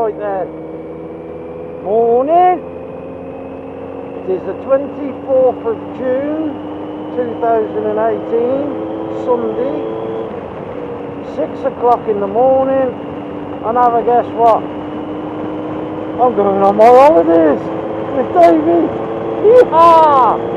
Right then, morning. It is the 24th of June 2018, Sunday, 6 o'clock in the morning, and have a guess what? I'm going on my holidays with Davey. Yeehaw!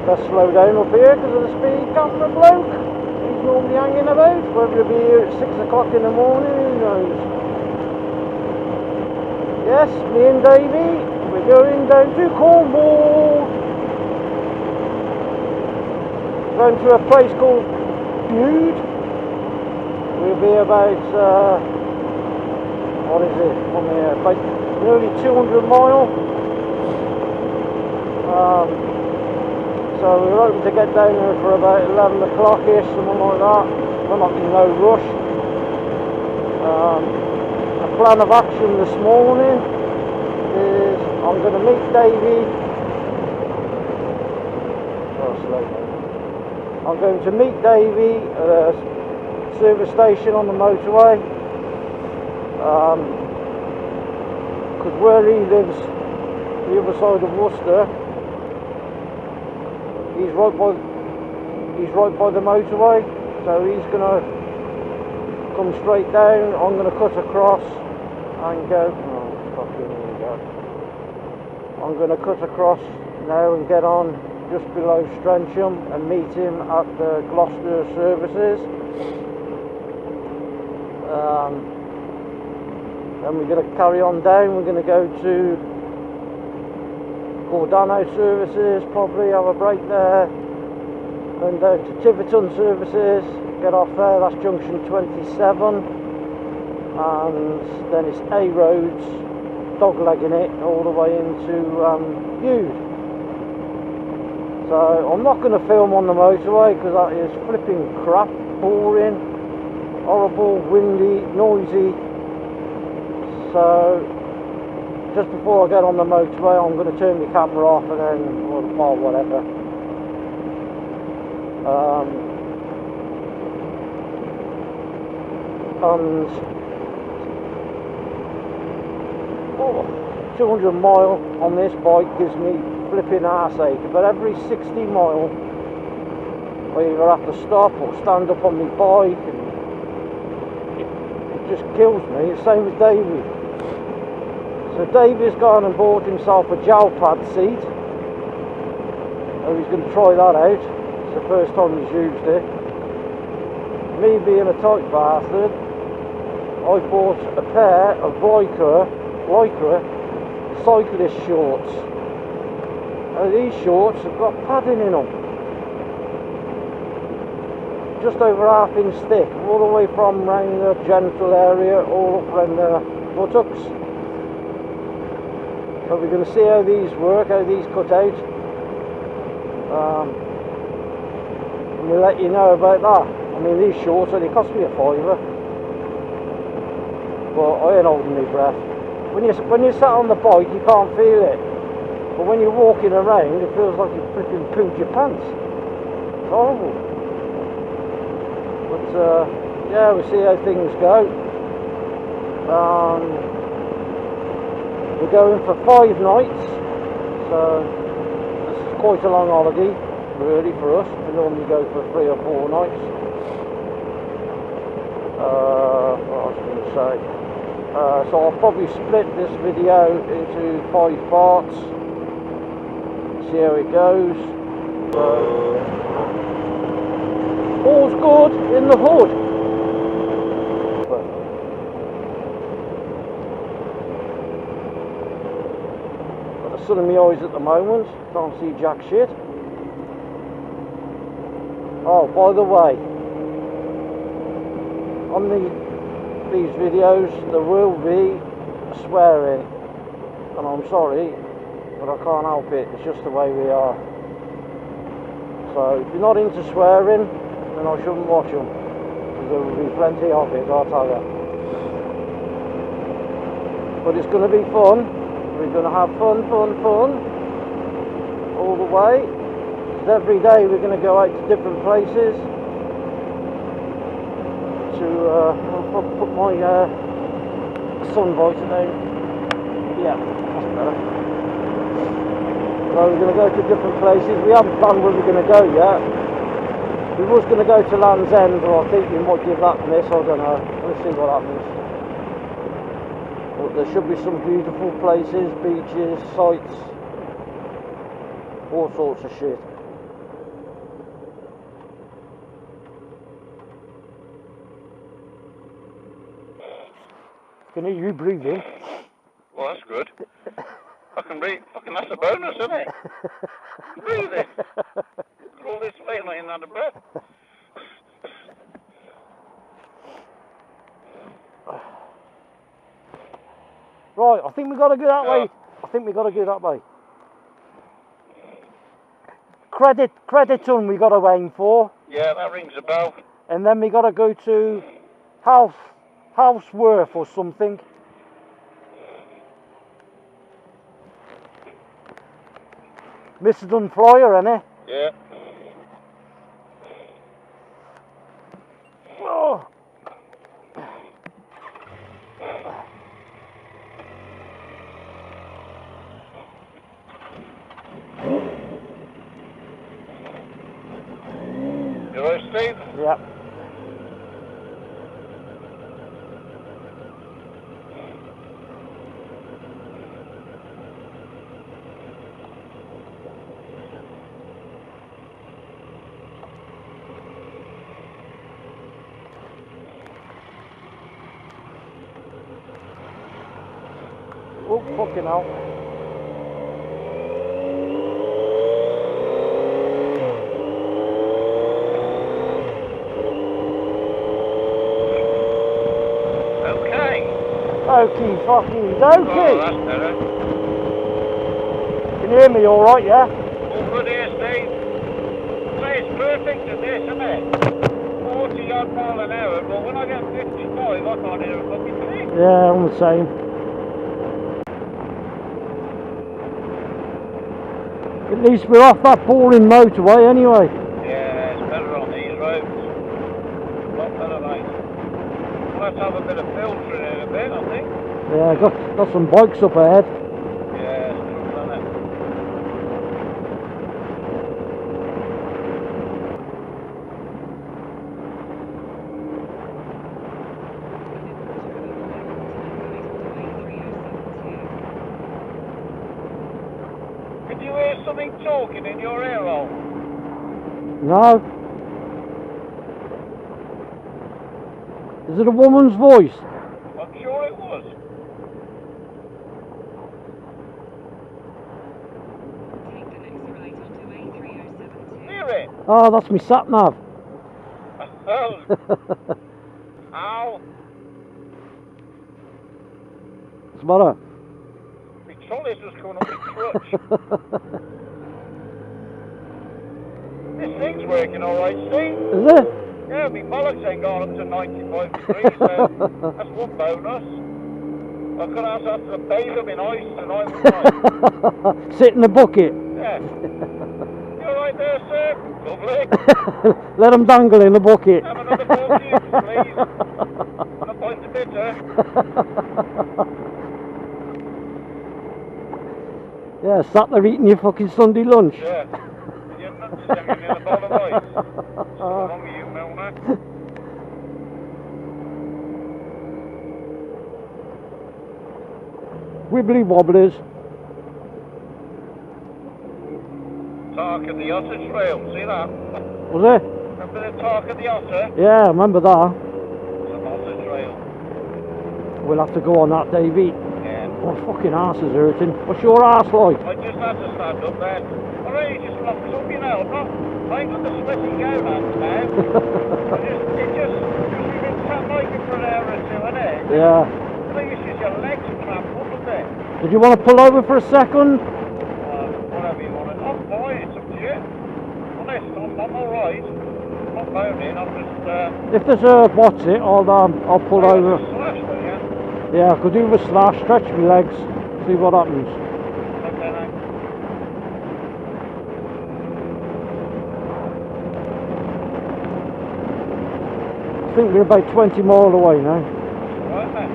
Let's slow down up here because of the speed camera bloke. He's normally hanging about. Whether he'll be here at 6 o'clock in the morning, who knows? Yes, me and Davey, we're going down to Cornwall. Going to a place called Bude. We'll be about, what is it, from here, about nearly 200 miles. So we're hoping to get down there for about 11 o'clock-ish, something like that. We're not in no rush. The plan of action this morning is I'm going to meet Davey. I'm going to meet Davey at a service station on the motorway. Because where he lives, the other side of Worcester, he's right by the motorway, so he's gonna come straight down. I'm gonna cut across and go. Oh, fucking here we go. I'm gonna cut across now and get on just below Strensham and meet him at the Gloucester services. Then we're gonna carry on down. We're gonna go to Gordano services, probably have a break there, then down to Tiverton services, get off there, that's junction 27, and then it's A roads, doglegging it all the way into Bude. So I'm not going to film on the motorway because that is flipping crap, boring, horrible, windy, noisy. So just before I get on the motorway, I'm going to turn my camera off and then, or whatever. And 200 mile on this bike gives me flipping arse ache. But every 60 mile, I either have to stop or stand up on my bike, and it just kills me. It's the same as Davey. So Davey's gone and bought himself a gel pad seat. And he's going to try that out. It's the first time he's used it. Me being a tight bastard, I bought a pair of Lycra cyclist shorts. And these shorts have got padding in them. Just over half inch thick, all the way from around the genital area, all up around the buttocks. So we're going to see how these work, how these cut out. And we'll let you know about that. I mean, these shorts only cost me a £5. But I ain't holding my breath. When you sat on the bike, you can't feel it. But when you're walking around, it feels like you flipping pooed your pants. It's horrible. But yeah, we'll see how things go. We're going for 5 nights, so this is quite a long holiday, really, for us. We normally go for 3 or 4 nights. What else was I going to say? So I'll probably split this video into 5 parts, see how it goes. All's good in the hood. Sun in my eyes at the moment, can't see jack shit. Oh, by the way, on these videos there will be swearing, and I'm sorry, but I can't help it, it's just the way we are. So if you're not into swearing, then I shouldn't watch them, because there will be plenty of it, I'll tell you. But it's going to be fun. We're going to have fun. all the way. Every day we're going to go out to different places. I'll put my sun visor down. Yeah, that's better. So we're going to go to different places. We haven't planned where we're going to go yet. We was going to go to Land's End, but I think we might give that a miss. I don't know. We'll see what happens. But there should be some beautiful places, beaches, sights, all sorts of shit. Can hear you breathing. Well, that's good. I can breathe. Fucking that's a bonus, isn't it? Breathing. All this way and I ain't out of breath. Right, I think we got to go that way. I think we got to go that way. Crediton we got to aim for. Yeah, that rings a bell. And then we got to go to Houseworth or something. Mr. Dunflyer, innit? Yeah. Oh. You right, Steve? Yeah. Oh, fucking hell. Okay. Okie fucking dokey. Oh, that's better. Can you hear me alright, yeah? All good here, Steve. Say it's perfect at this, isn't it? 40 odd mile an hour, but when I get 55, I can't hear a fucking thing. Yeah, I'm the same. At least we're off that boring motorway anyway. Yeah, it's better on these roads. A lot better, mate. We'll have to have a bit of filtering in a bit, I think. Yeah, got some bikes up ahead. Yeah, it's true, isn't it? Can you hear something talking in your ear hole? No. Is it a woman's voice? I'm sure it was. Hear it? Oh, that's me sat nav. Oh. Ow. What's the matter? My trolley's just coming up my crutch. This thing's working alright, Steve. Is it? Yeah, my bollocks ain't gone up to 95 degrees, so that's one bonus. I could have to bathe them in ice tonight, wouldn't I? Sit in the bucket. Yeah. You alright there, sir? Lovely. Let them dangle in the bucket. Have another 40 inches, please. And a pint of bitter. Yeah, sat there eating your fucking Sunday lunch. Yeah. You're not singing in a bowl of ice. What's wrong with you, Milner? Wibbly wobblers. Talk of the Otter Trail, see that? Was it? Remember the Talk of the Otter? Yeah, I remember that. It's an Otter Trail. We'll have to go on that, Davey. Yeah. My fucking arse is hurting. What's your arse like? I just had to stand up there. I really just locked up, you know. I ain't got the sweaty gown hands now. Because we've been sat like it for an hour or two, innit? Yeah. I think it's just your legs cramp up a bit. Did you want to pull over for a second? Whatever you want. I'm fine, it's up to you. Honest, I'm alright. I'm not moaning, I'm just, If there's a what's it, I'll pull over. Slash, don't you? Yeah, I could do with a slash, stretch my legs, see what happens. Okay, mate. I think we're about 20 miles away now. Right, mate.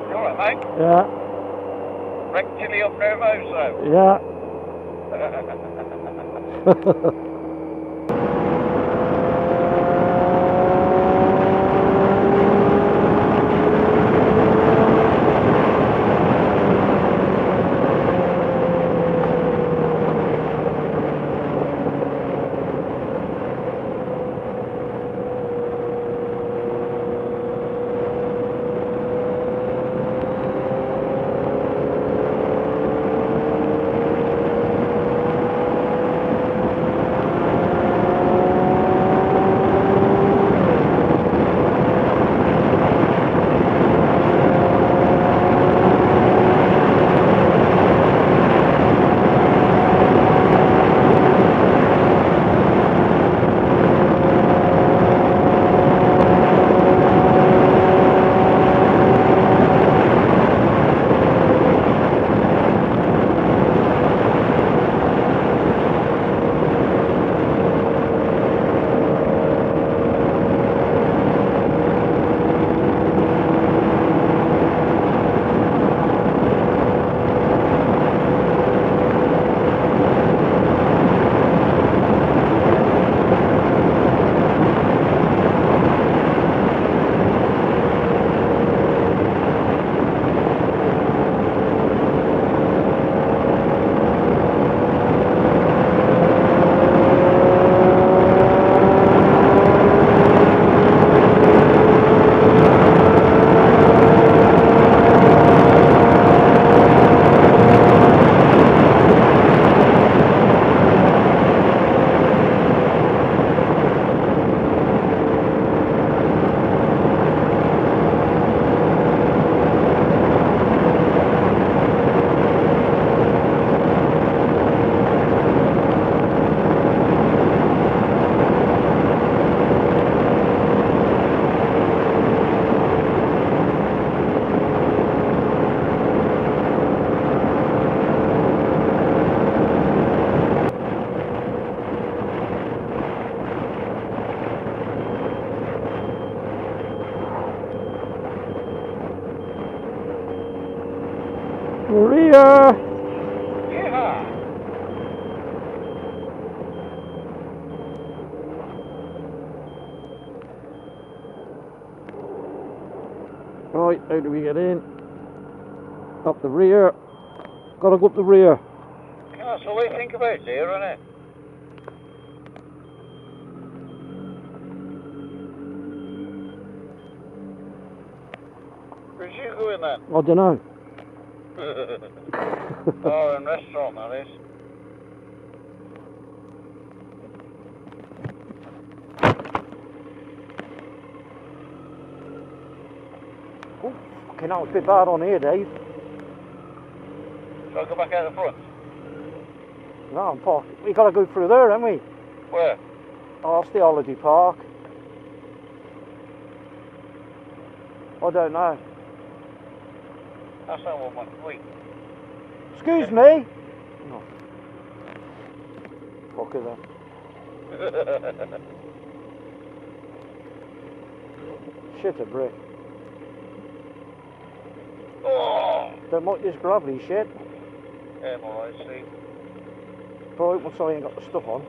You alright, mate? Yeah, Rectally up nervoso. yeah. Maria! Yeah. Right, how do we get in? Up the rear. Gotta go up the rear. Yeah, that's all we think about here, isn't it? Where's you going then? I don't know. Oh, in restaurant that is. Oh, fucking hell, it's a bit bad on here, Dave. Shall I go back out the front? No, I'm parked. We gotta go through there, haven't we? Where? Oh, that's the holiday park. I don't know. That's not what my wait. Excuse me? No. Fuck it then. Shit a brick. Oh! Don't like this gravelly shit. MRIC. Right, once I ain't got the stuff on.